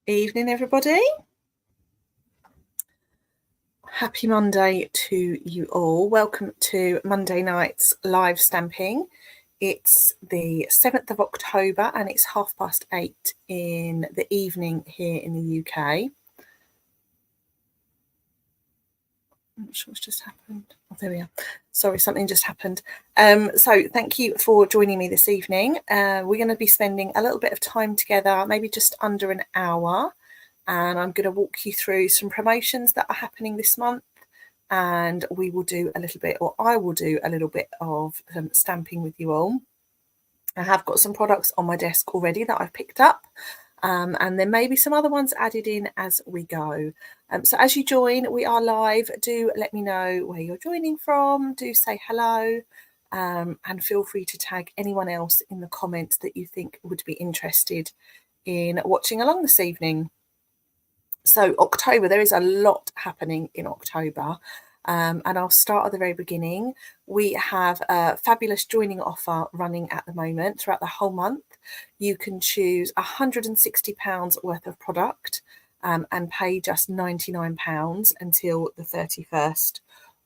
Evening, everybody. Happy Monday to you all. Welcome to Monday night's live stamping. It's the 7th of October and it's 8:30 in the evening here in the UK. I'm not sure what's just happened. Oh, there we are. Sorry, something just happened. So thank you for joining me this evening. We're going to be spending a little bit of time together, maybe just under an hour. And I'm going to walk you through some promotions that are happening this month, and we will do a little bit, or I will do a little bit of stamping with you all. I have got some products on my desk already that I've picked up, and there may be some other ones added in as we go. So as you join, we are live. Do let me know where you're joining from. Do say hello, and feel free to tag anyone else in the comments that you think would be interested in watching along this evening. So October, there is a lot happening in October, and I'll start at the very beginning. We have a fabulous joining offer running at the moment throughout the whole month. You can choose £160 worth of product and pay just £99 until the 31st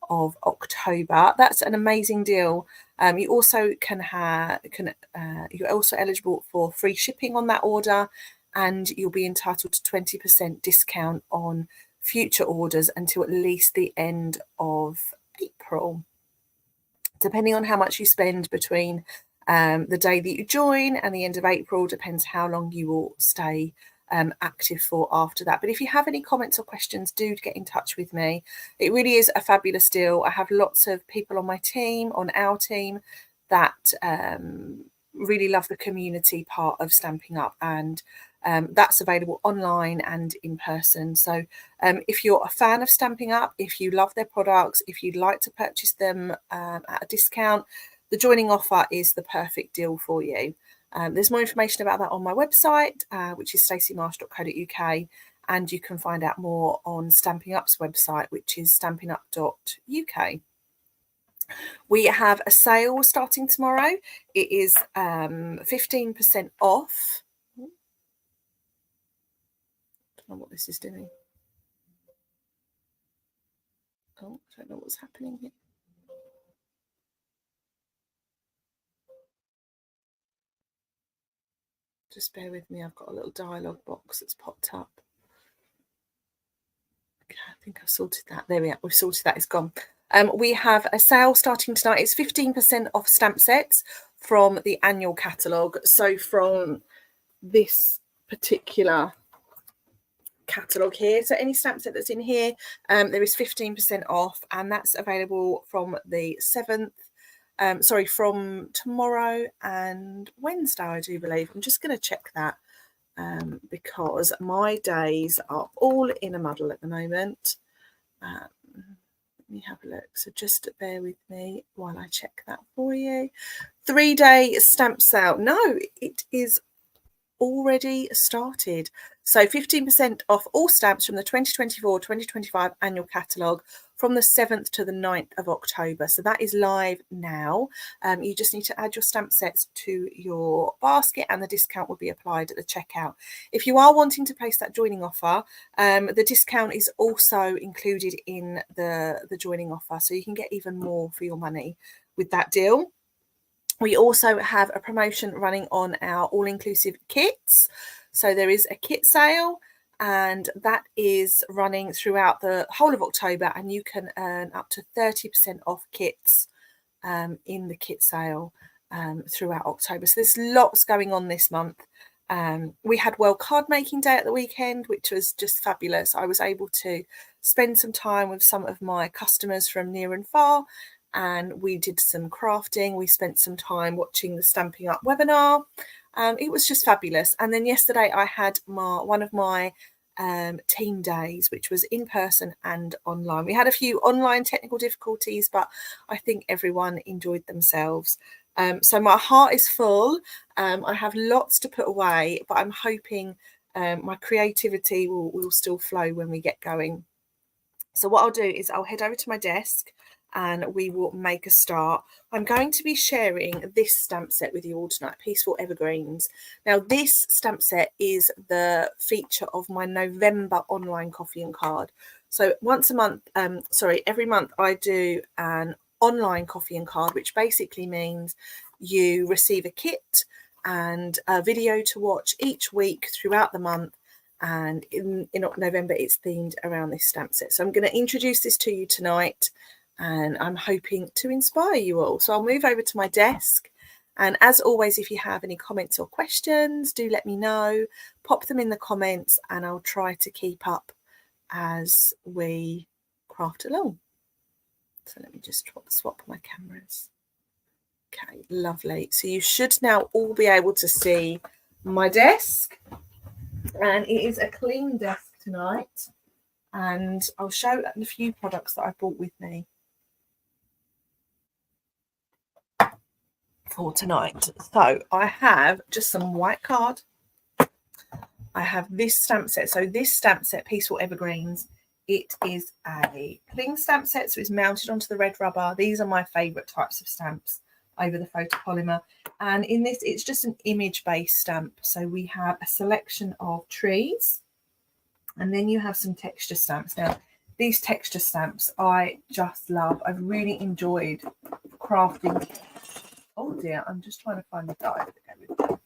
of October. That's an amazing deal. You also you're also eligible for free shipping on that order, and you'll be entitled to 20% discount on future orders until at least the end of April. Depending on how much you spend between the day that you join and the end of April, depends how long you will stay active for after that. But if you have any comments or questions, do get in touch with me. It really is a fabulous deal. I have lots of people on my team, on our team, that really love the community part of Stampin' Up, and that's available online and in person. So if you're a fan of Stampin' Up, if you love their products, if you'd like to purchase them at a discount, the joining offer is the perfect deal for you. There's more information about that on my website, which is staceymarsh.co.uk, and you can find out more on Stampin' Up's website, which is stampinup.uk. We have a sale starting tomorrow. It is 15% off. I don't know what this is doing. Oh, I don't know what's happening here. Just bear with me. I've got a little dialogue box that's popped up. Okay, I think I've sorted that. There we are. We've sorted that. It's gone. We have a sale starting tonight. It's 15% off stamp sets from the annual catalogue. So from this particular catalogue here, so any stamp set that's in here, there is 15% off, and that's available from the 7th. From tomorrow and Wednesday, I do believe. I'm just going to check that because my days are all in a muddle at the moment. Let me have a look. So just bear with me while I check that for you. 3-day stamp sale. No, it is already started. So 15% off all stamps from the 2024-2025 annual catalogue from the 7th to the 9th of October. So that is live now. You just need to add your stamp sets to your basket and the discount will be applied at the checkout. If you are wanting to place that joining offer, the discount is also included in the joining offer. So you can get even more for your money with that deal. We also have a promotion running on our all-inclusive kits. So there is a kit sale, and that is running throughout the whole of October, and you can earn up to 30% off kits in the kit sale throughout October. So there's lots going on this month. We had World Card Making Day at the weekend, which was just fabulous. I was able to spend some time with some of my customers from near and far, and we did some crafting. We spent some time watching the Stampin' Up webinar. It was just fabulous. And then yesterday I had one of my team days, which was in person and online. We had a few online technical difficulties, but I think everyone enjoyed themselves. So my heart is full. I have lots to put away, but I'm hoping my creativity will still flow when we get going. So what I'll do is I'll head over to my desk and we will make a start. I'm going to be sharing this stamp set with you all tonight, Peaceful Evergreens. Now, this stamp set is the feature of my November online coffee and card. So once a month, every month I do an online coffee and card, which basically means you receive a kit and a video to watch each week throughout the month. And in November, it's themed around this stamp set. So I'm going to introduce this to you tonight, and I'm hoping to inspire you all. So I'll move over to my desk. And as always, if you have any comments or questions, do let me know. Pop them in the comments, and I'll try to keep up as we craft along. So let me just swap my cameras. Okay, lovely. So you should now all be able to see my desk. And it is a clean desk tonight, and I'll show a few products that I brought with me for tonight. So I have just some white card. I have this stamp set. So this stamp set, Peaceful Evergreens, it is a cling stamp set, so it's mounted onto the red rubber. These are my favourite types of stamps over the photopolymer. And in this, it's just an image-based stamp. So we have a selection of trees, and then you have some texture stamps. Now, these texture stamps I just love. I've really enjoyed crafting. Oh dear, I'm just trying to find the die that go with them.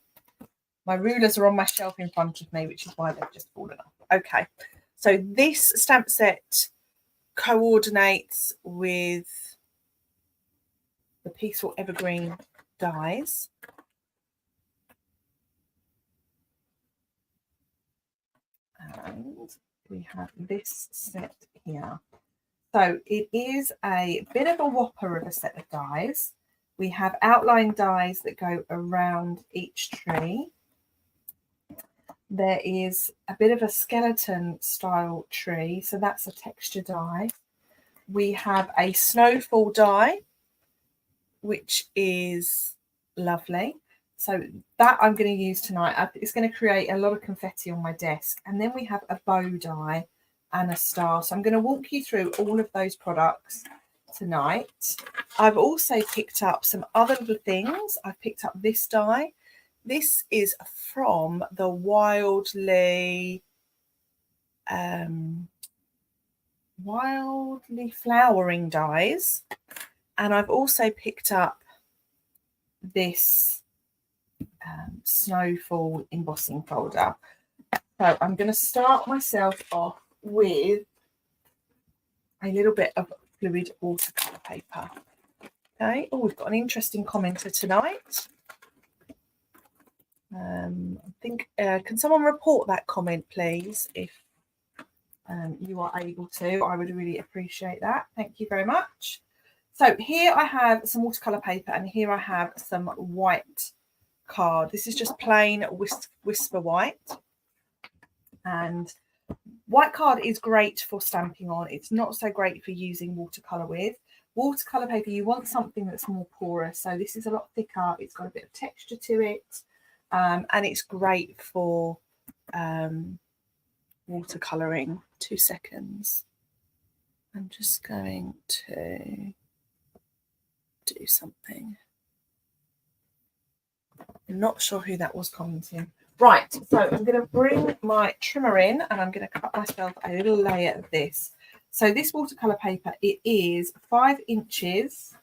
My rulers are on my shelf in front of me, which is why they've just fallen off. Okay, so this stamp set coordinates with the Peaceful Evergreen dies. And we have this set here. So it is a bit of a whopper of a set of dies. We have outline dies that go around each tree. There is a bit of a skeleton style tree, so that's a texture die. We have a snowfall die, which is lovely. So that I'm going to use tonight. It's going to create a lot of confetti on my desk. And then we have a bow die and a star. So I'm going to walk you through all of those products tonight. I've also picked up some other little things. I've picked up this die. This is from the Wildly Flowering dies. And I've also picked up this snowfall embossing folder. So I'm going to start myself off with a little bit of fluid watercolor paper. Okay. Oh, we've got an interesting commenter tonight. I think can someone report that comment, please, if you are able to? I would really appreciate that. Thank you very much. So here I have some watercolor paper, and here I have some white card. This is just plain whisper white, and white card is great for stamping on. It's not so great for using watercolor with. Watercolor paper, you want something that's more porous, so this is a lot thicker. It's got a bit of texture to it, and it's great for watercoloring. 2 seconds. I'm just going to do something. I'm not sure who that was commenting. Right, so I'm going to bring my trimmer in, and I'm going to cut myself a little layer of this. So this watercolor paper, it is 5 inches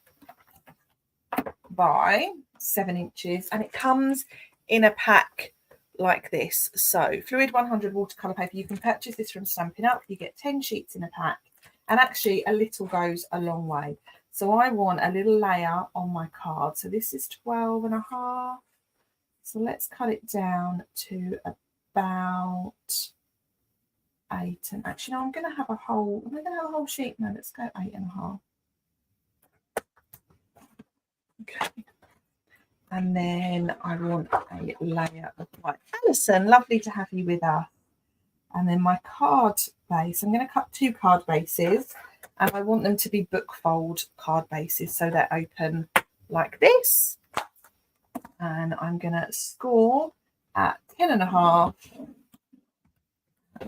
by 7 inches, and it comes in a pack like this. So Fluid 100 watercolor paper, you can purchase this from Stampin' Up. You get 10 sheets in a pack, and actually a little goes a long way. So I want a little layer on my card. So this is 12.5. So let's cut it down to about 8. And actually, no, I'm going to have a whole sheet. No, let's go 8.5. Okay. And then I want a layer of white. Alison, lovely to have you with us. And then my card base, I'm going to cut 2 card bases, and I want them to be book fold card bases, so they're open like this. And I'm going to score at 10.5,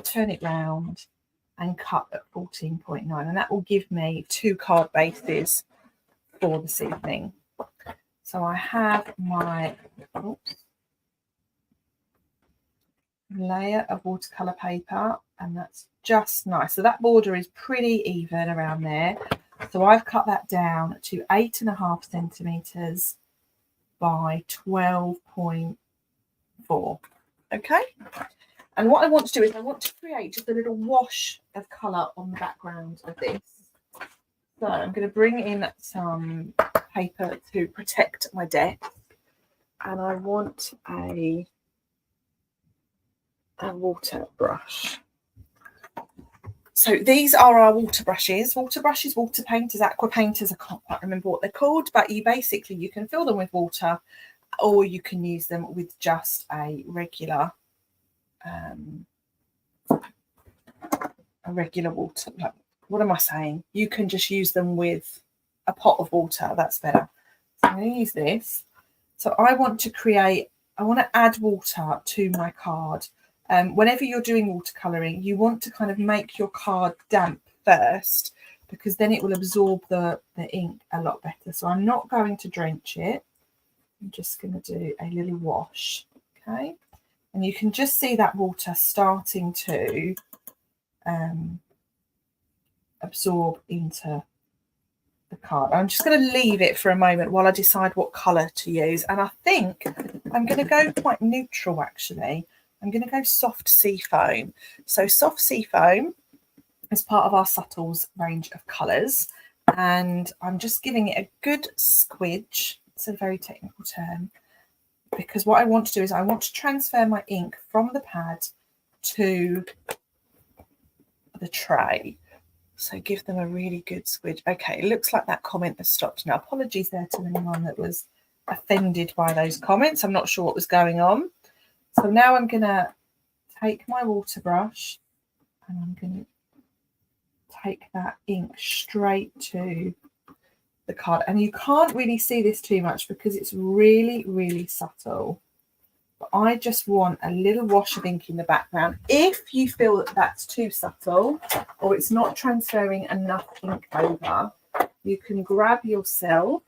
turn it round, and cut at 14.9, and that will give me 2 card bases for this evening. So I have my layer of watercolor paper, and that's just nice. So that border is pretty even around there. So I've cut that down to 8.5 centimeters by 12.4. Okay. And what I want to do is I want to create just a little wash of colour on the background of this. So I'm going to bring in some paper to protect my desk, and I want a water brush. So these are our water brushes, water painters, aqua painters. I can't quite remember what they're called, but you can fill them with water, or you can use them with just a regular water. What am I saying? You can just use them with a pot of water. That's better. So I'm going to use this. So I want to add water to my card. Whenever you're doing watercolouring, you want to kind of make your card damp first, because then it will absorb the ink a lot better. So I'm not going to drench it. I'm just going to do a little wash. Okay. And you can just see that water starting to absorb into the card. I'm just going to leave it for a moment while I decide what colour to use. And I think I'm going to go quite neutral, actually. I'm going to go soft sea foam. So soft sea foam is part of our Subtles range of colours. And I'm just giving it a good squidge. It's a very technical term, because what I want to do is I want to transfer my ink from the pad to the tray. So give them a really good squidge. Okay, it looks like that comment has stopped now. Apologies there to anyone that was offended by those comments. I'm not sure what was going on. So now I'm going to take my water brush and I'm going to take that ink straight to the card. And you can't really see this too much because it's really, really subtle. But I just want a little wash of ink in the background. If you feel that that's too subtle or it's not transferring enough ink over, you can grab yourself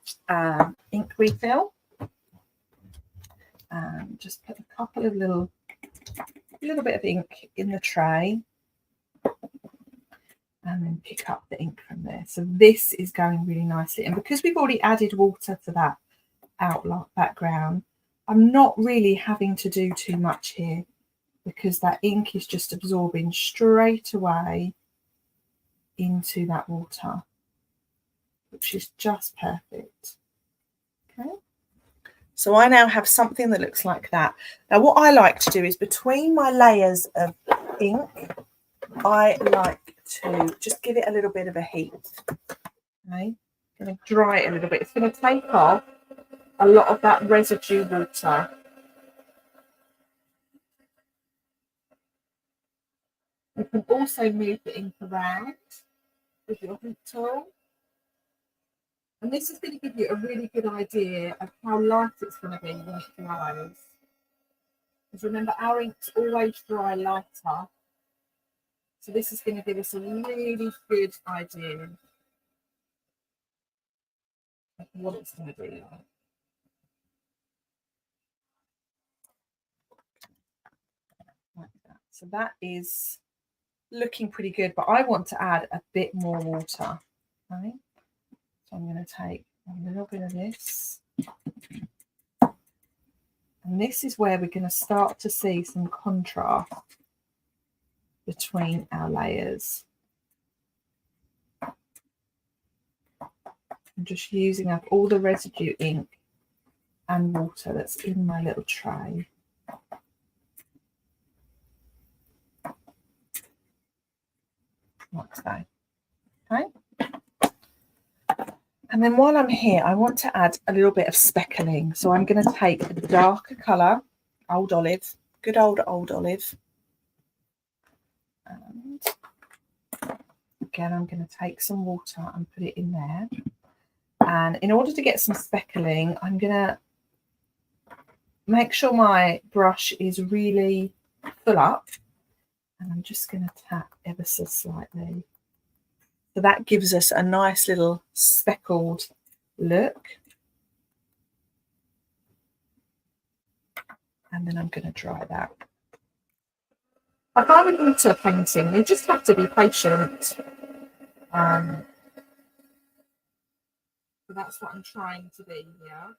ink refill and just put a couple of little bit of ink in the tray and then pick up the ink from there. So this is going really nicely. And because we've already added water to that outline background, I'm not really having to do too much here because that ink is just absorbing straight away into that water, which is just perfect. Okay. So I now have something that looks like that. Now what I like to do is between my layers of ink, I like to just give it a little bit of a heat. Okay. I'm going to dry it a little bit. It's going to take off a lot of that residue water. You can also move the ink around with your heat tool. And this is going to give you a really good idea of how light it's going to be when it dries. Because remember, our inks always dry lighter. So this is going to give us a really good idea of what it's going to be like. Like that. So that is looking pretty good, but I want to add a bit more water. Okay. So I'm going to take a little bit of this. And this is where we're going to start to see some contrast between our layers. I'm just using up all the residue ink and water that's in my little tray. Like so. Okay. And then while I'm here, I want to add a little bit of speckling. So I'm going to take a darker colour, Old Olive, good old olive. And again, I'm going to take some water and put it in there. And in order to get some speckling, I'm going to make sure my brush is really full up. And I'm just going to tap ever so slightly. So that gives us a nice little speckled look. And then I'm going to dry that. I find with water painting, you just have to be patient. So that's what I'm trying to be here.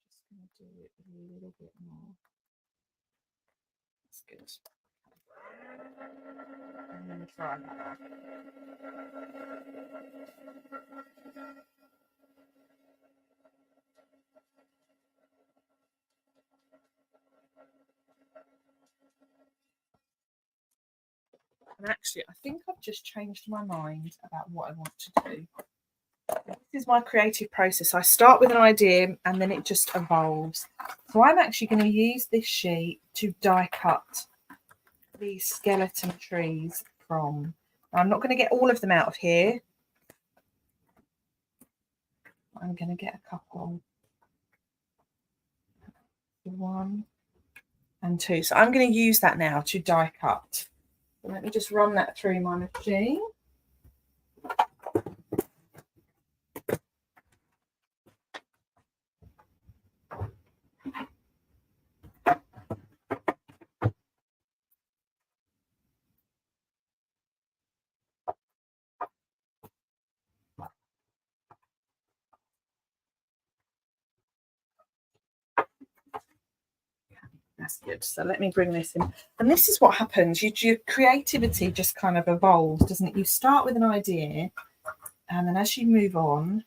Just going to do it a little bit more. That's good. I'm going to try that. And actually, I think I've just changed my mind about what I want to do. This is my creative process. I start with an idea and then it just evolves. So I'm actually going to use this sheet to die cut these skeleton trees from. I'm not going to get all of them out of here. I'm going to get a couple. 1 and 2. So I'm going to use that now to die cut. So let me just run that through my machine. That's good. So let me bring this in. And this is what happens. Your creativity just kind of evolves, doesn't it? You start with an idea, and then as you move on,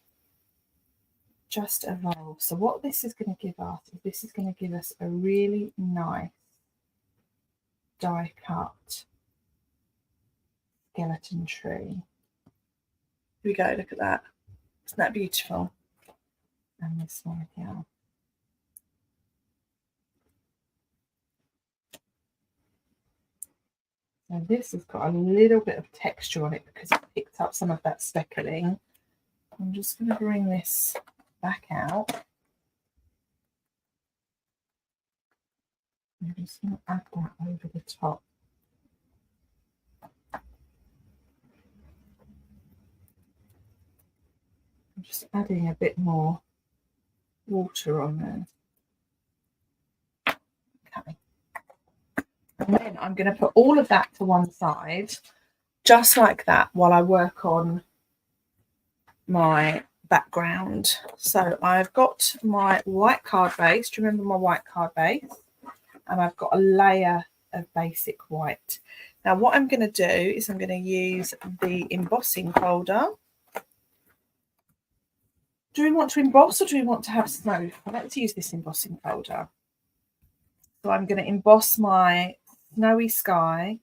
just evolve. So what this is going to give us is this is going to give us a really nice die cut skeleton tree. Here we go. Look at that. Isn't that beautiful? And this one here. So this has got a little bit of texture on it because it picked up some of that speckling. I'm just going to bring this back out. I'm just going to add that over the top. I'm just adding a bit more water on there. Okay. And then I'm going to put all of that to one side, just like that, while I work on my background. So I've got my white card base. Do you remember my white card base? And I've got a layer of basic white. Now what I'm going to do is I'm going to use the embossing folder. Do we want to emboss or do we want to have snow? I like to use this embossing folder. So I'm going to emboss my snowy sky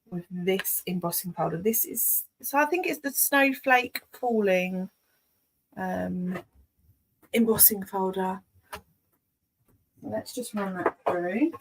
with this embossing folder. This is, so I think it's the snowflake falling embossing folder. Let's just run that through.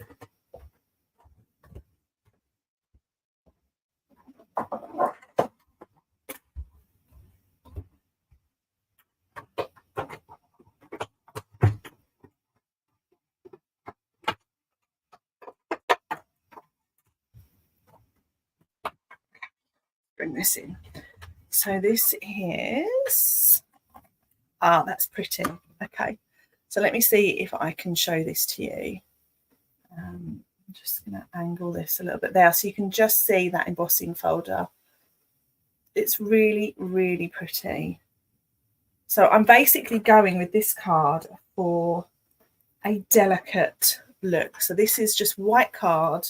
Bring this in. So this is, that's pretty. Okay, so let me see if I can show this to you. I'm just going to angle this a little bit there so you can just see that embossing folder. It's really, really pretty. So I'm basically going with this card for a delicate look. So this is just white card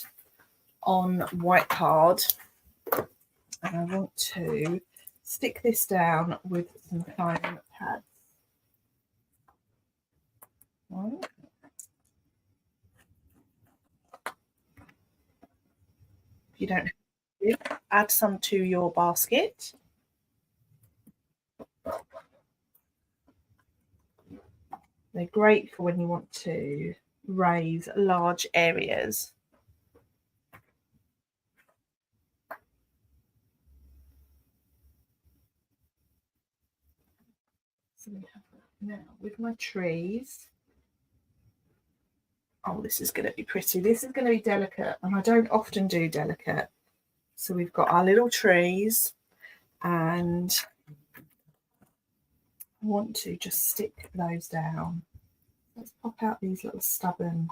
on white card. And I want to stick this down with some fine pads. Right. If you don't have, add some to your basket. They're great for when you want to raise large areas. So we have now with my trees. Oh, this is going to be pretty. This is going to be delicate, and I don't often do delicate. So we've got our little trees, and I want to just stick those down. Let's pop out these little stubborn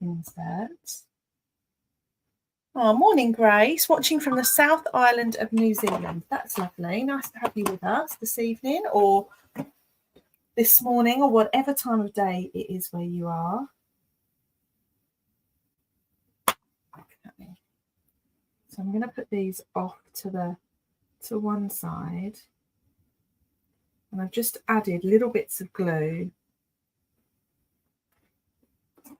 inserts. Oh, morning, Grace. Watching from the South Island of New Zealand. That's lovely. Nice to have you with us this evening or this morning or whatever time of day it is where you are. Okay. So I'm going to put these off to one side. And I've just added little bits of glue.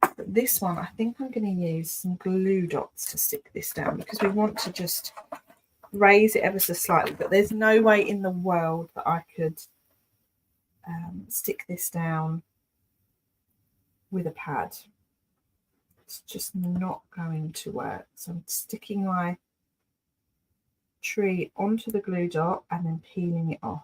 But this one, I think I'm going to use some glue dots to stick this down because we want to just raise it ever so slightly. But there's no way in the world that I could stick this down with a pad. It's just not going to work. So I'm sticking my tree onto the glue dot and then peeling it off.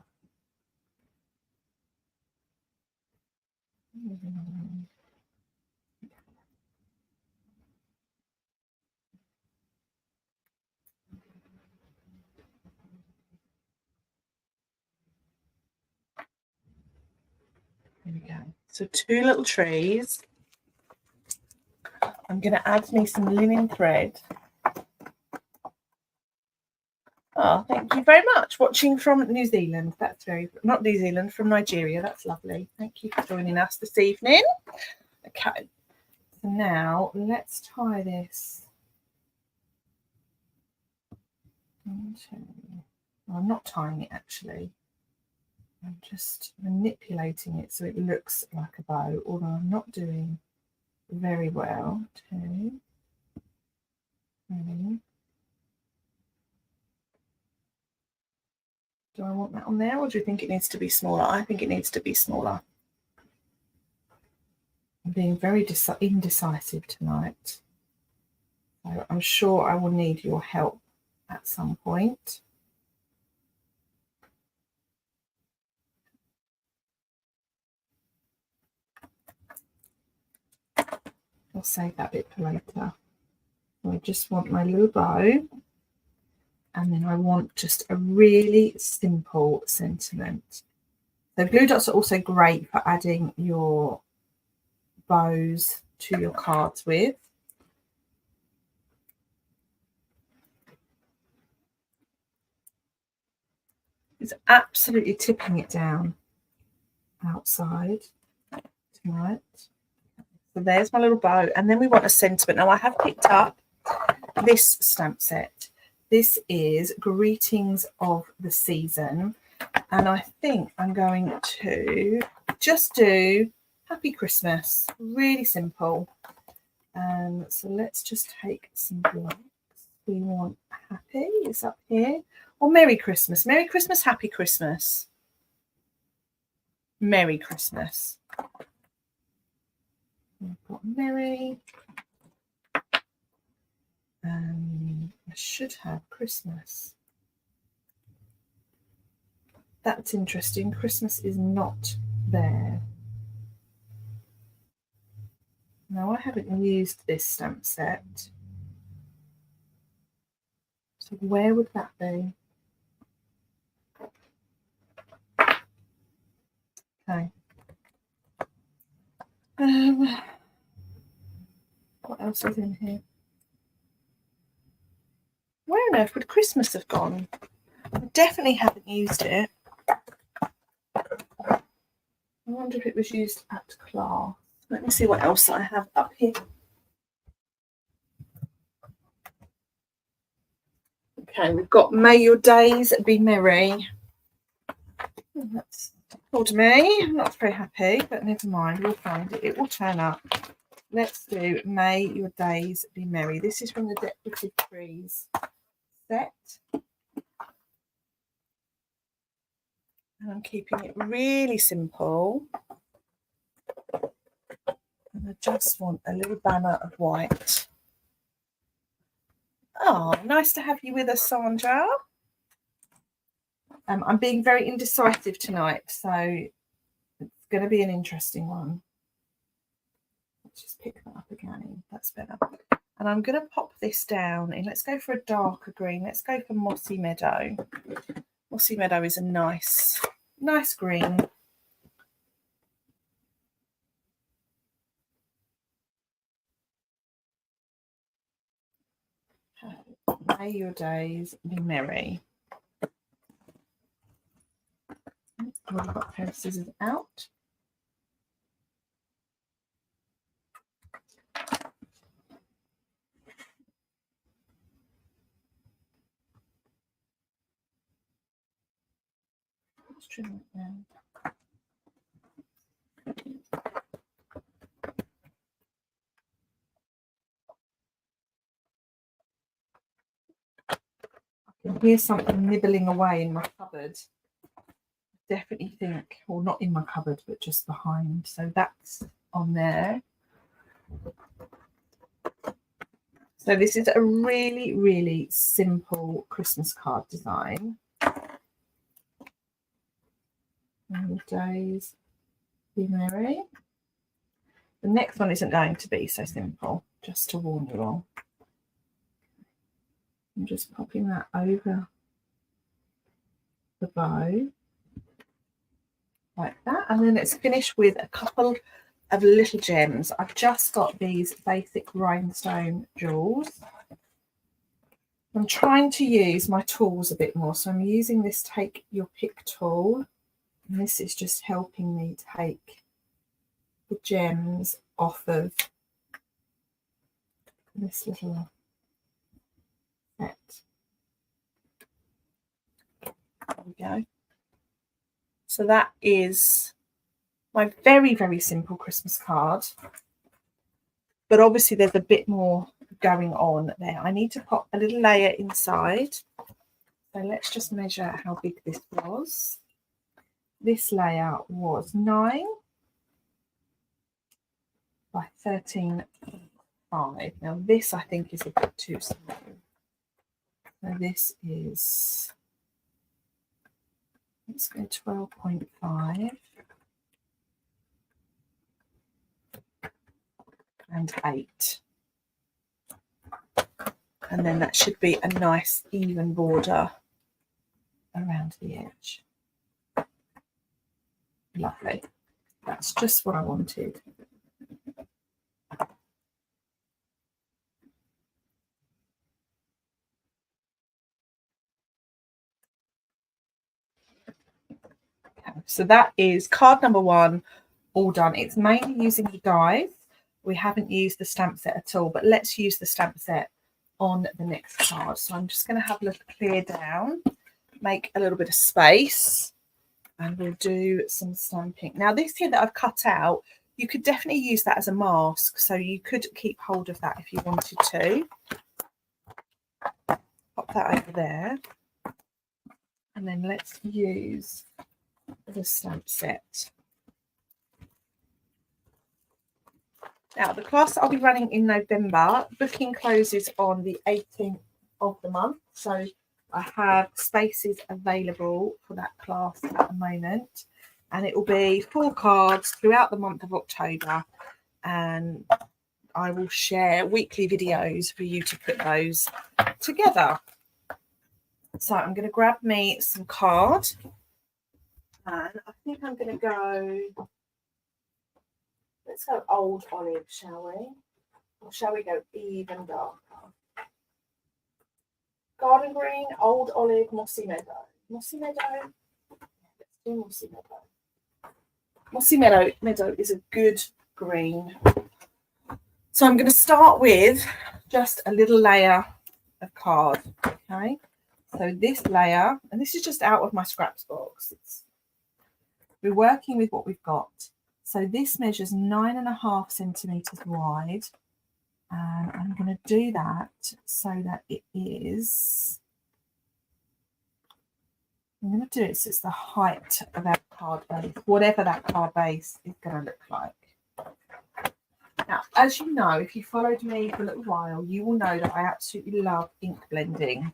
There we go. So 2 little trees. I'm going to add me some linen thread. Oh, thank you very much. Watching from New Zealand. That's not New Zealand, from Nigeria. That's lovely. Thank you for joining us this evening. Okay. So now let's tie this. I'm not tying it actually. I'm just manipulating it so it looks like a bow, although I'm not doing very well. 2, 3. Do I want that on there, or do you think it needs to be smaller? I think it needs to be smaller. I'm being very indecisive tonight. So I'm sure I will need your help at some point. I'll save that bit for later. I just want my little bow, and then I want just a really simple sentiment. So glue dots are also great for adding your bows to your cards with. It's absolutely tipping it down outside tonight. So there's my little bow, and then we want a sentiment. Now I have picked up this stamp set. This is Greetings of the Season, and I think I'm going to just do Happy Christmas. Really simple. So let's just take some blocks. We want happy is up here, or Merry Christmas. Merry Christmas, Happy Christmas. Merry Christmas. We've got Merry. I should have Christmas. That's interesting. Christmas is not there. Now I haven't used this stamp set. So where would that be? Okay. What else is in here? Where on earth would Christmas have gone? I definitely haven't used it. I wonder if it was used at class. Let me see what else I have up here. Okay, we've got May Your Days Be Merry. That's told me. I'm not very happy, but never mind. We'll find it. It will turn up. Let's do May Your Days Be Merry. This is from the Decorative Trees set. And I'm keeping it really simple. And I just want a little banner of white. Oh, nice to have you with us, Sandra. I'm being very indecisive tonight, so going to be an interesting one. Let's just pick that up again. That's better. And I'm going to pop this down in. Let's go for a darker green. Let's go for Mossy Meadow. Mossy Meadow is a nice green. May your days be merry. I've got a pair of scissors out. Let's trim it down. I can hear something nibbling away in my cupboard. Definitely think, well, not in my cupboard, but just behind. So that's on there. So this is a really, really simple Christmas card design. And days be merry. The next one isn't going to be so simple, just to warn you all. I'm just popping that over the bow like that, and then it's finished with a couple of little gems. I've just got these basic rhinestone jewels. I'm trying to use my tools a bit more, so I'm using this Take Your Pick tool, and this is just helping me take the gems off of this little set. There we go. So that is my very, very simple Christmas card. But obviously there's a bit more going on there. I need to pop a little layer inside. So let's just measure how big this was. This layer was 9 by 13.5. Now this I think is a bit too small. So this is, let's go 12.5 and 8. And then that should be a nice even border around the edge. Lovely. That's just what I wanted. So that is card number 1 all done. It's mainly using the dies. We haven't used the stamp set at all, but let's use the stamp set on the next card. So I'm just going to have a look, clear down, make a little bit of space, and we'll do some stamping. Now this here that I've cut out, you could definitely use that as a mask, so you could keep hold of that if you wanted to. Pop that over there, and then let's use the stamp set. Now the class I'll be running in November, booking closes on the 18th of the month, so I have spaces available for that class at the moment, and it will be 4 cards throughout the month of October, and I will share weekly videos for you to put those together. So I'm going to grab me some card, and I think I'm going to go, let's go Old Olive, shall we? Or shall we go even darker? Garden Green, Old Olive, Mossy Meadow. Mossy Meadow? Let's do Mossy Meadow. Mossy Meadow is a good green. So I'm going to start with just a little layer of card, okay? So this layer, and this is just out of my scraps box. We're working with what we've got. So this measures 9.5 centimetres wide, and I'm going to do that so that it is, I'm going to do it so it's the height of our card base, whatever that card base is going to look like. Now, as you know, if you followed me for a little while, you will know that I absolutely love ink blending.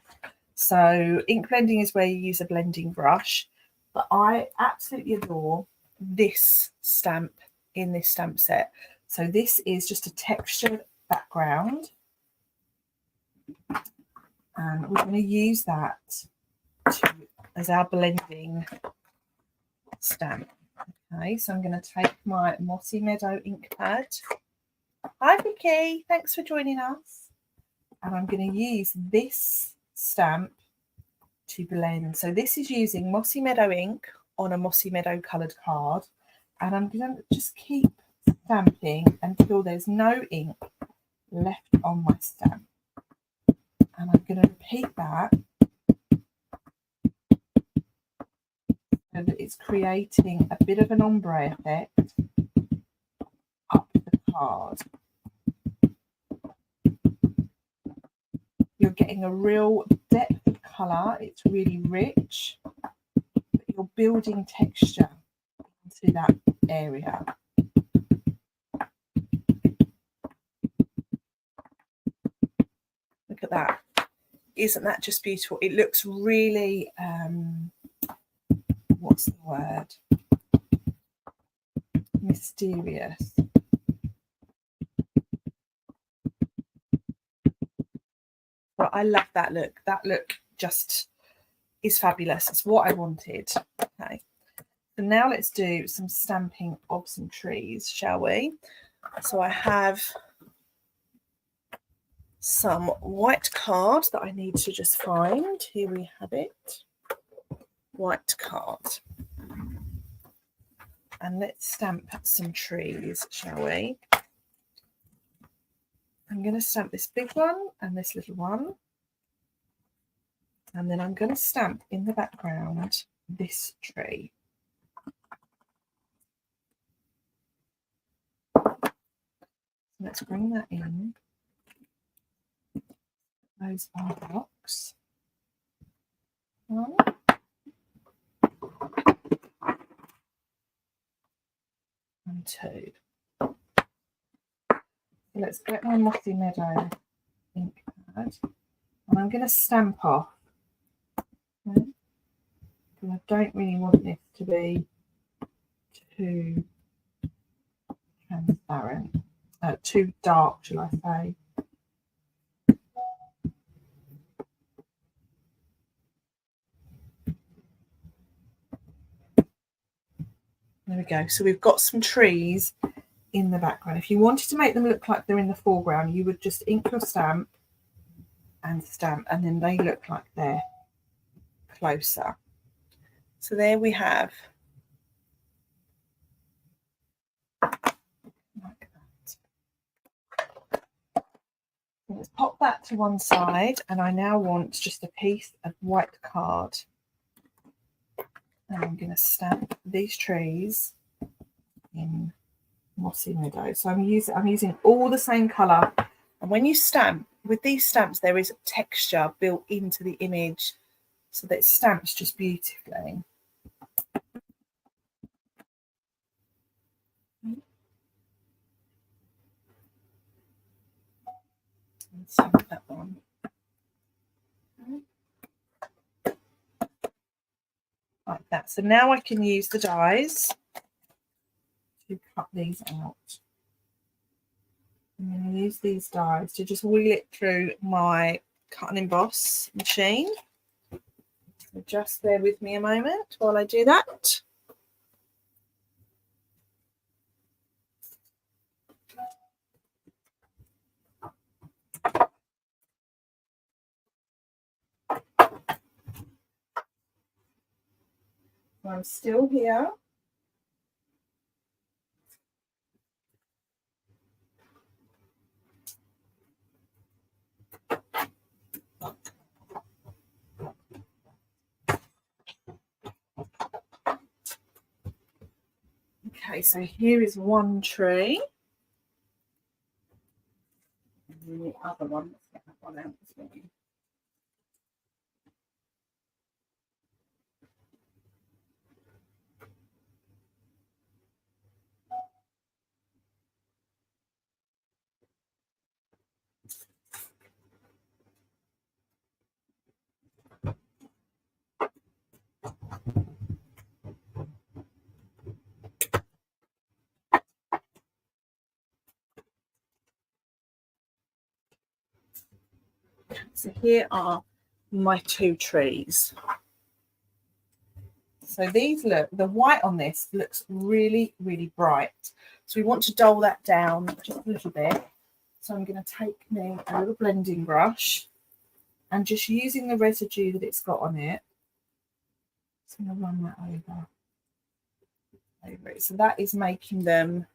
So ink blending is where you use a blending brush, but I absolutely adore this stamp in this stamp set. So this is just a textured background, and we're going to use that as our blending stamp. Okay, so I'm going to take my Mossy Meadow ink pad. Hi Vicky, thanks for joining us. And I'm going to use this stamp to blend. So this is using Mossy Meadow ink on a Mossy Meadow coloured card, and I'm going to just keep stamping until there's no ink left on my stamp. And I'm going to repeat that so that it's creating a bit of an ombre effect up the card. You're getting a real depth of colour, it's really rich, but you're building texture into that area. Look at that. Isn't that just beautiful? It looks really, what's the word? Mysterious. Well, I love that look. That look just is fabulous. It's what I wanted. Okay. So now let's do some stamping of some trees, shall we? So I have some white card that I need to just find. Here we have it. White card. And let's stamp some trees, shall we? I'm going to stamp this big one and this little one. And then I'm going to stamp in the background this tree. Let's bring that in. Those are blocks. 1 and 2. So let's get my Mossy Meadow ink pad, and I'm going to stamp off. Okay. I don't really want this to be too transparent, too dark, shall I say. There we go. So we've got some trees in the background. If you wanted to make them look like they're in the foreground, you would just ink your stamp, and then they look like they're closer. So there we have like that. Let's pop that to one side, and I now want just a piece of white card. And I'm going to stamp these trees in Mossy Meadow. So I'm using all the same colour. And when you stamp with these stamps, there is texture built into the image, so that it stamps just beautifully. Stamp that one. Like that. So now I can use the dies to cut these out. I'm going to use these dies to just wheel it through my cut and emboss machine. So just bear with me a moment while I do that. I'm still here. Okay, so here is one tree. And then the other one, let's get that one out as well. So here are my 2 trees. So these look, the white on this looks really, really bright. So we want to dull that down just a little bit. So I'm going to take me a little blending brush and just using the residue that it's got on it, I'm going to run that over it. So that is making them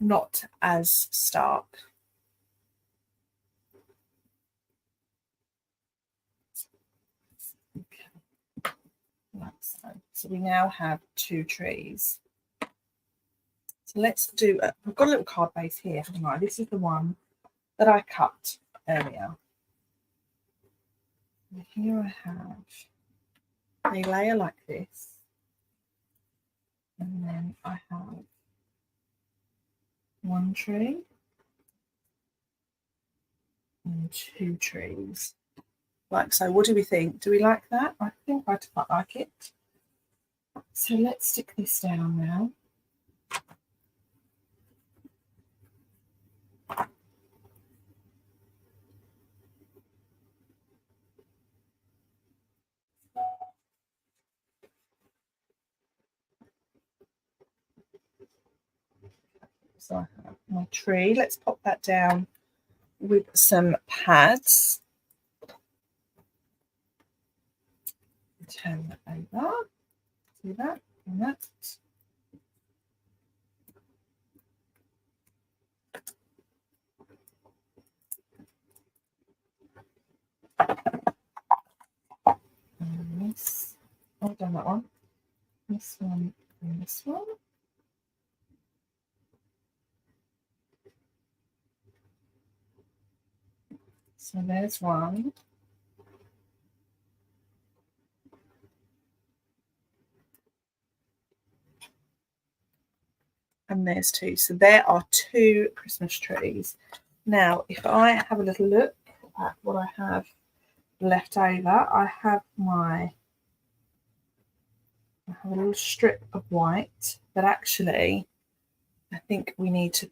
not as stark. Okay. Like so. So we now have 2 trees. So let's do, I've got a little card base here, haven't I? This is the one that I cut earlier. And here I have a layer like this. And then I have 1 tree and 2 trees. Like so. What do we think? Do we like that? I think I quite like it. So let's stick this down now. So I have my tree. Let's pop that down with some pads. Turn that over. See that? And that. And this. Oh, I've done that one. This one and this one. So there's one. And there's 2. So there are 2 Christmas trees. Now, if I have a little look at what I have left over, I have a little strip of white, but actually I think we need to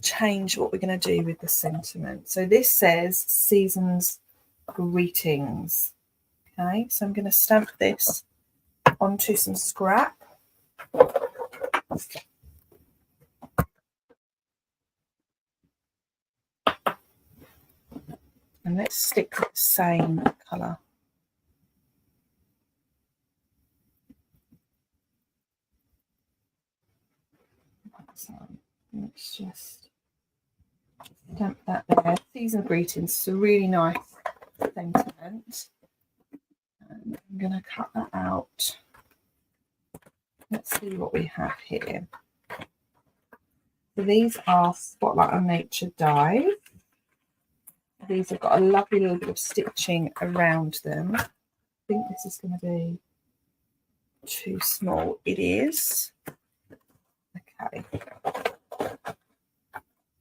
change what we're going to do with the sentiment. So this says season's greetings. Okay, so I'm going to stamp this onto some scrap. And let's stick with the same colour. So let's just stamp that there. Season greetings. It's a really nice sentiment. And I'm going to cut that out. Let's see what we have here. So these are Spotlight on Nature dies. These have got a lovely little bit of stitching around them. I think this is going to be too small. It is. Okay.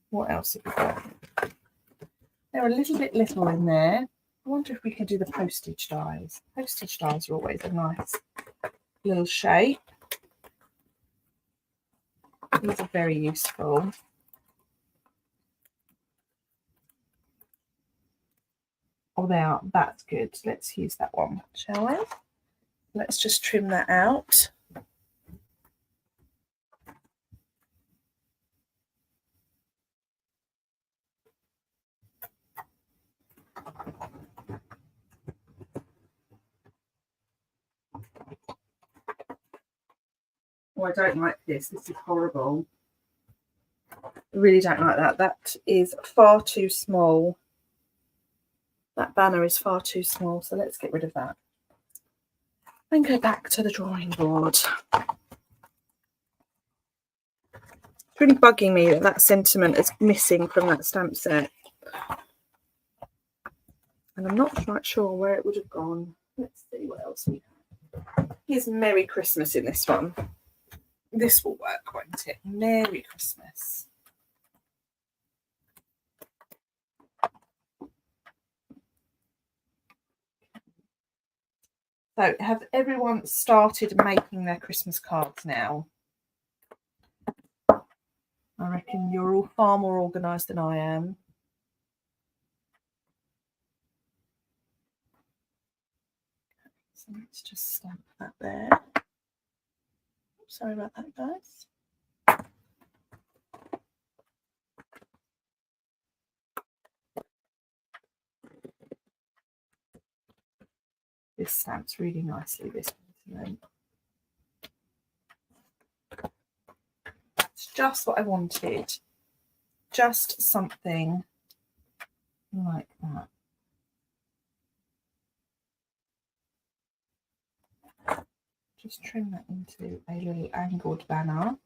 What else have we got? They're a little bit little in there. I wonder if we could do the postage dies. Postage dies are always a nice little shape. These are very useful. Oh, they are. That's good. Let's use that one, shall we? Let's just trim that out. Oh, I don't like this. This is horrible. I really don't like that. That is far too small. That banner is far too small, so let's get rid of that. And go back to the drawing board. It's really bugging me that that sentiment is missing from that stamp set. And I'm not quite sure where it would have gone. Let's see what else we have. Here's Merry Christmas in this one. This will work, won't it? Merry Christmas. So have everyone started making their Christmas cards now? I reckon you're all far more organised than I am. So let's just stamp that there. Sorry about that, guys. This stamps really nicely, this one. That's just what I wanted. Just something like that. Just trim that into a little angled banner.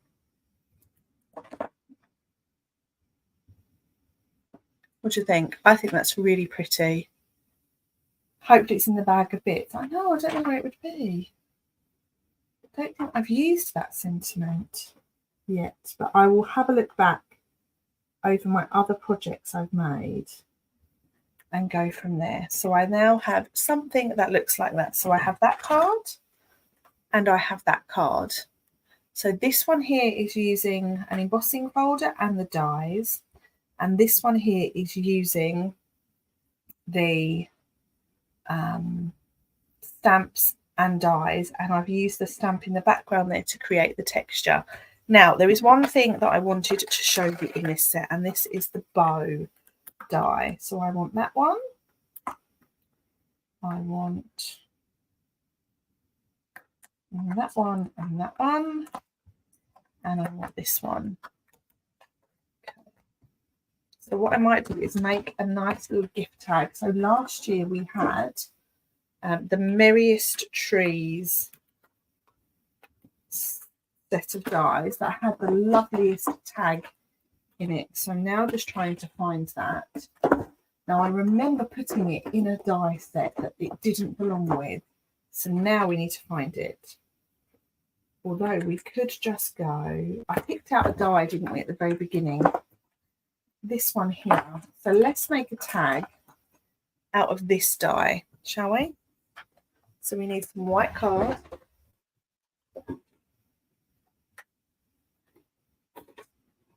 What do you think? I think that's really pretty. Hopefully it's in the bag of bits. I know, I don't know where it would be. I don't think I've used that sentiment yet, but I will have a look back over my other projects I've made and go from there. So I now have something that looks like that. So I have that card and I have that card. So this one here is using an embossing folder and the dies, and this one here is using the stamps and dies, and I've used the stamp in the background there to create the texture. Now there is one thing that I wanted to show you in this set, and this is the bow die. So I want that one, I want that one and that one, and I want this one. Okay. So what I might do is make a nice little gift tag. So last year we had the Merriest Trees set of dies that had the loveliest tag in it. So I'm now just trying to find that. Now I remember putting it in a die set that it didn't belong with. So now we need to find it. Although we could just go, I picked out a die, didn't we, at the very beginning? This one here. So let's make a tag out of this die, shall we? So we need some white card.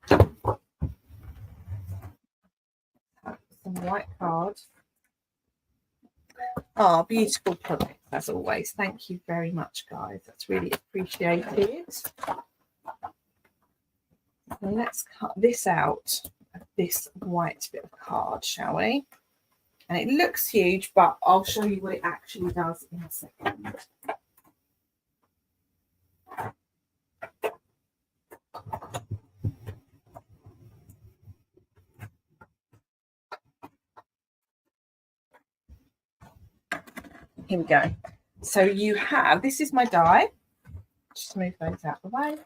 Some white card. Ah, beautiful product as always. Thank you very much, guys. That's really appreciated. And let's cut this out of this white bit of card, shall we? And it looks huge, but I'll show you what it actually does in a second. Here we go. So you have, this is my die. Just move those out of the way.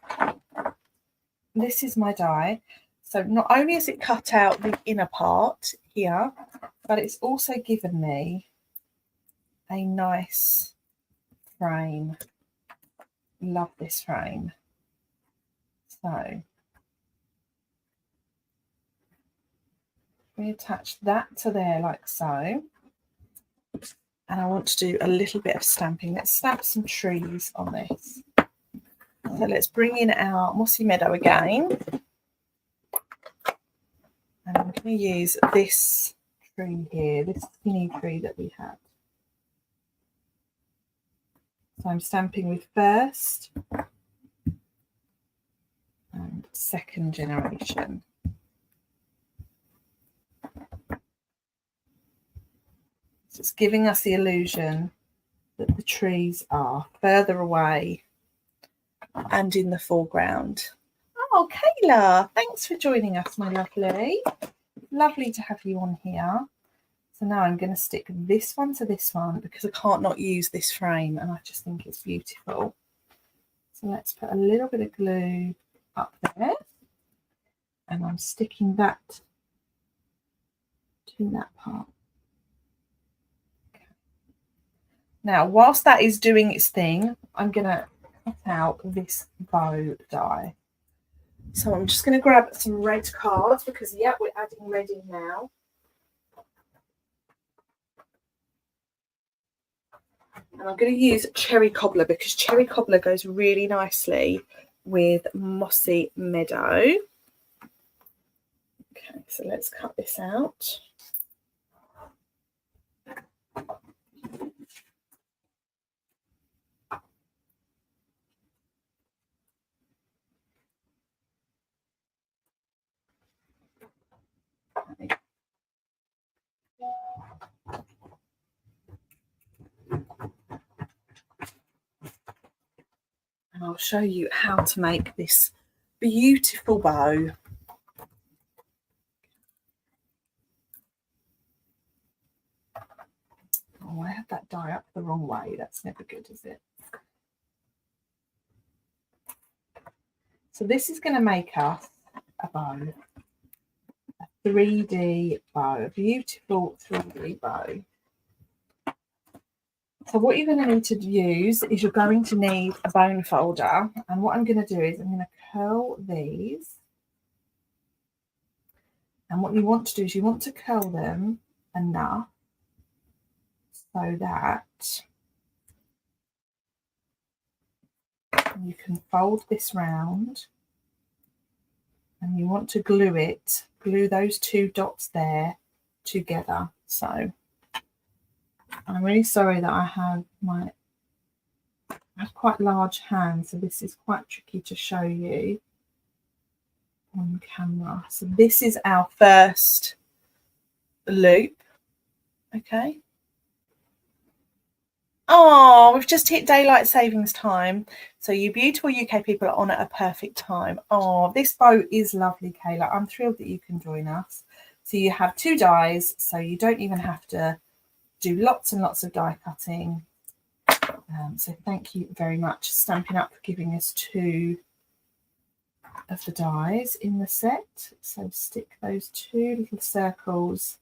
This is my die. So not only has it cut out the inner part here, but it's also given me a nice frame. Love this frame. So we attach that to there like so. And I want to do a little bit of stamping. Let's stamp some trees on this. So let's bring in our mossy meadow again. And I'm going to use this tree here, this skinny tree that we had. So I'm stamping with first and second generation. So it's giving us the illusion that the trees are further away and in the foreground. Oh, Kayla, thanks for joining us, my lovely. Lovely to have you on here. So now I'm going to stick this one to this one because I can't not use this frame and I just think it's beautiful. So let's put a little bit of glue up there and I'm sticking that to that part. Okay. Now, whilst that is doing its thing, I'm going to cut out this bow die. So I'm just going to grab some red cards because, yeah, we're adding red in now. And I'm going to use Cherry Cobbler because Cherry Cobbler goes really nicely with Mossy Meadow. Okay, so let's cut this out. and I'll show you how to make this beautiful bow. Oh, I had that die up the wrong way. That's never good, is it? So this is going to make us a bow, a 3D bow, a beautiful 3D bow. So what you're going to need to use is you're going to need a bone folder. And what I'm going to do is I'm going to curl these. And what you want to do is you want to curl them enough so that you can fold this round, and you want to glue those two dots there together. So I'm really sorry that I have quite large hands, so this is quite tricky to show you on camera. So this is our first loop. Okay. Oh, we've just hit daylight savings time. So you beautiful UK people are on at a perfect time. Oh, this bow is lovely, Kayla. I'm thrilled that you can join us. So you have 2 dies, so you don't even have to do lots and lots of die cutting. So thank you very much, Stampin' Up, for giving us 2 of the dies in the set. So stick those 2 little circles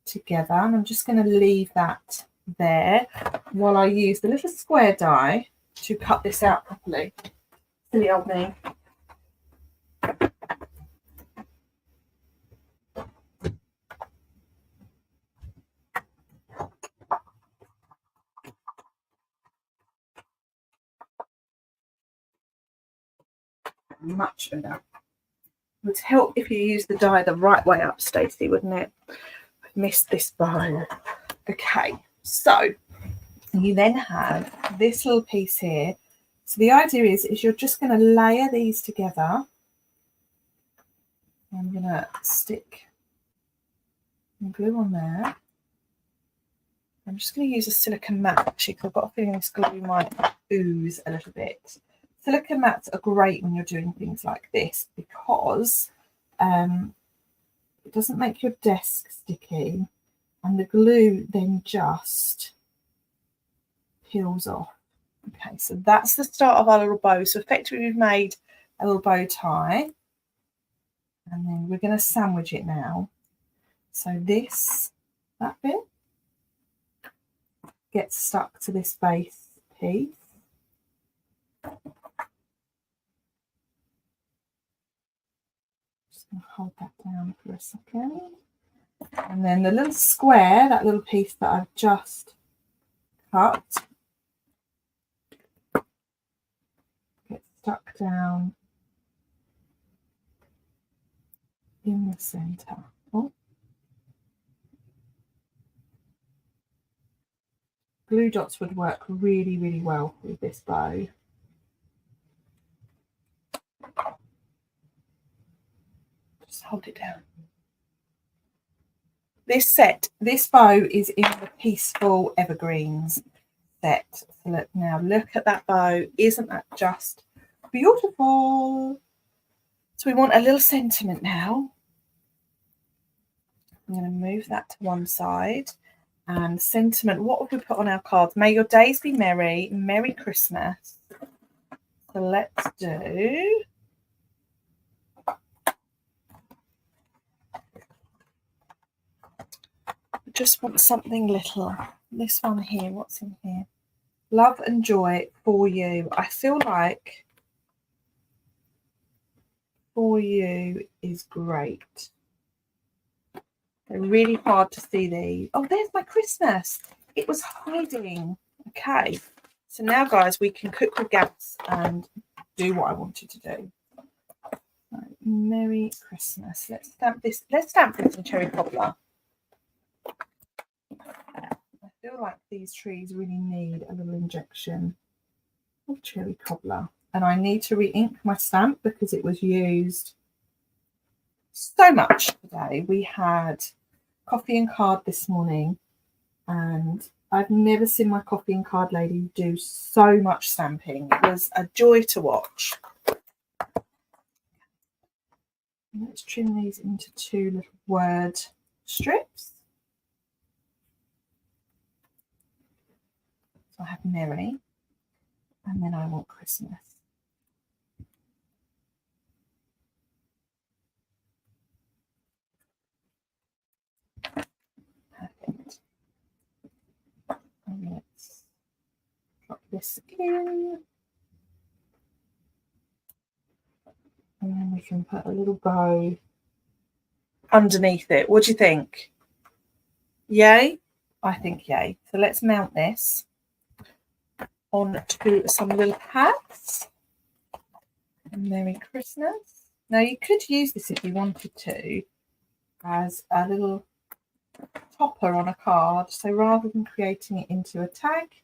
together, and I'm just going to leave that there while I use the little square die to cut this out properly. Silly old me. Much better. It would help if you use the die the right way up, Stacey, wouldn't it? I missed this bow. Okay, so you then have this little piece here. So the idea is you're just going to layer these together. I'm going to stick some glue on there. I'm just going to use a silicone mat actually, because I've got a feeling this glue might ooze a little bit. Silicone mats are great when you're doing things like this because it doesn't make your desk sticky, and the glue then just peels off. Okay, so that's the start of our little bow. So effectively we've made a little bow tie, and then we're going to sandwich it now. So that bit gets stuck to this base piece. Just going to hold that down for a second. And then the little square, that little piece that I've just cut, gets stuck down in the centre. Oh. Glue dots would work really, really well with this bow. Just hold it down. This bow is in the Peaceful Evergreens set. So look at that bow. Isn't that just beautiful? So we want a little sentiment now. I'm going to move that to one side. And sentiment, what would we put on our cards? May your days be merry. Merry Christmas. So let's do... I just want something little. This one here, what's in here? Love and joy for you. I feel like for you is great. They're really hard to see these. Oh, there's my Christmas. It was hiding. Okay. So now, guys, we can cook with gas and do what I wanted to do. So, Merry Christmas. Let's stamp this. Let's stamp this in cherry cobbler. I feel like these trees really need a little injection of cherry cobbler. And I need to re-ink my stamp because it was used so much today. We had coffee and card this morning, and I've never seen my coffee and card lady do so much stamping. It was a joy to watch. Let's trim these into 2 little word strips. So I have Merry, and then I want Christmas. Perfect. And let's drop this in. And then we can put a little bow underneath it. What do you think? Yay? I think yay. So let's mount this onto some little hats. Merry Christmas. Now you could use this if you wanted to as a little topper on a card. So rather than creating it into a tag,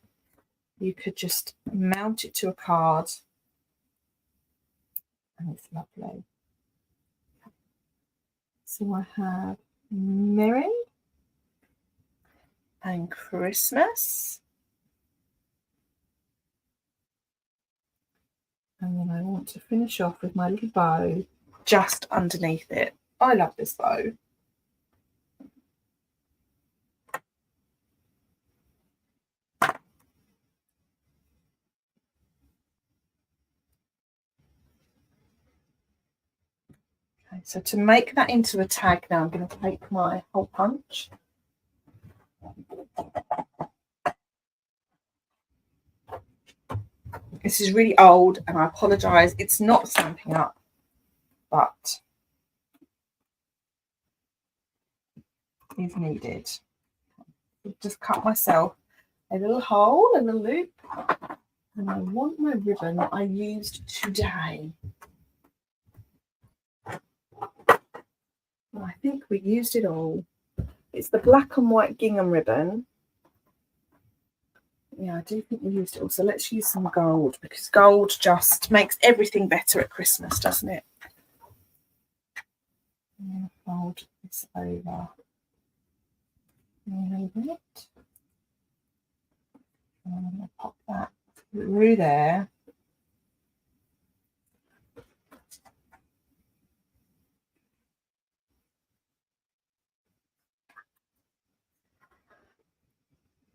you could just mount it to a card. And it's lovely. So I have Merry and Christmas. And then I want to finish off with my little bow just underneath it. I love this bow. Okay, so to make that into a tag now, I'm going to take my hole punch. This is really old, and I apologise. It's not Stampin' Up, but is needed. Just cut myself a little hole, a little loop, and I want my ribbon that I used today. I think we used it all. It's the black and white gingham ribbon. Yeah, I do think we used it all. So let's use some gold, because gold just makes everything better at Christmas, doesn't it? I'm going to fold this over a little bit. And I'm going to pop that through there.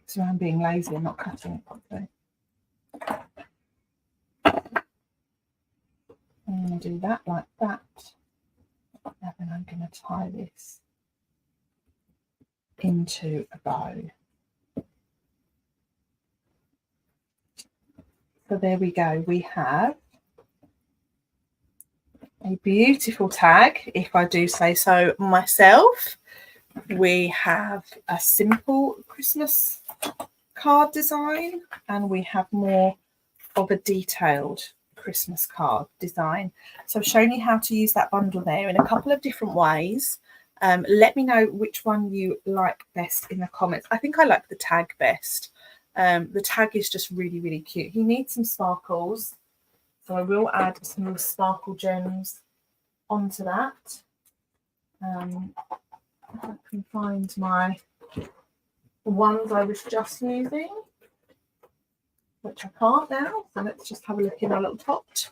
So I'm being lazy and not cutting it properly. I'm going to do that like that. And then I'm going to tie this into a bow. So there we go. We have a beautiful tag, if I do say so myself. We have a simple Christmas card design, and we have more of a detailed Christmas card design. So I've shown you how to use that bundle there in a couple of different ways. Let me know which one you like best in the comments. I think I like the tag best. The tag is just really, really cute. He needs some sparkles, so I will add some little sparkle gems onto that. If I can find my ones I was just using, which I can't now, so let's just have a look in our little pot.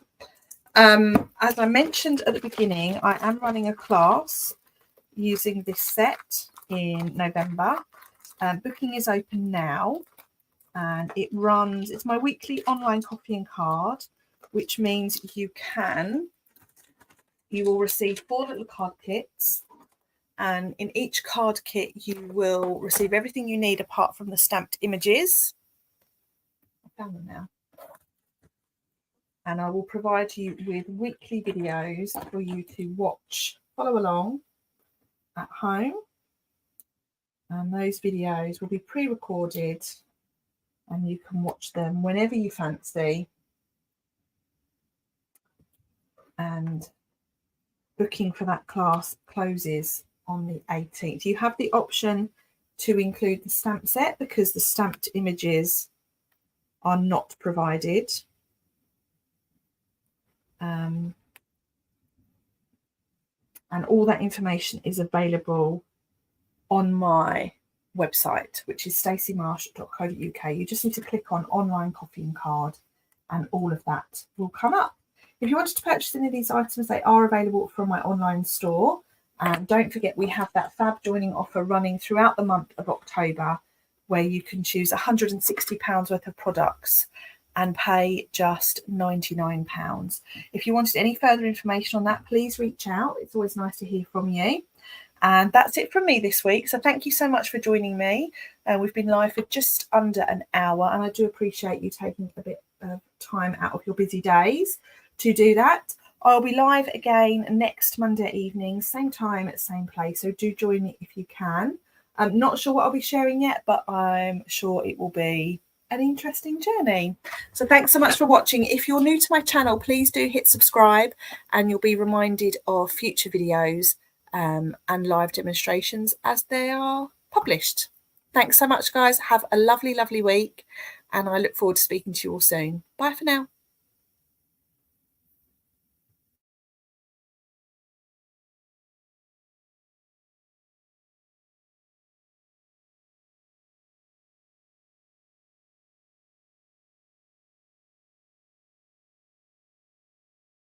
As I mentioned at the beginning, I am running a class using this set in November. Booking is open now, and it's my weekly online coffee and card, which means you will receive 4 little card kits, and in each card kit you will receive everything you need apart from the stamped images. I found them now. And I will provide you with weekly videos for you to watch, follow along at home. And those videos will be pre-recorded, and you can watch them whenever you fancy. And booking for that class closes on the 18th. You have the option to include the stamp set because the stamped images are not provided. And all that information is available on my website, which is staceymarsh.co.uk. You just need to click on online coffee and card and all of that will come up. If you wanted to purchase any of these items, they are available from my online store. And don't forget, we have that fab joining offer running throughout the month of October, where you can choose £160 worth of products and pay just £99. If you wanted any further information on that, please reach out. It's always nice to hear from you. And that's it from me this week. So thank you so much for joining me. We've been live for just under an hour, and I do appreciate you taking a bit of time out of your busy days to do that. I'll be live again next Monday evening, same time, same place. So do join me if you can. I'm not sure what I'll be sharing yet, but I'm sure it will be an interesting journey. So thanks so much for watching. If you're new to my channel, please do hit subscribe and you'll be reminded of future videos and live demonstrations as they are published. Thanks so much, guys. Have a lovely, lovely week. And I look forward to speaking to you all soon. Bye for now.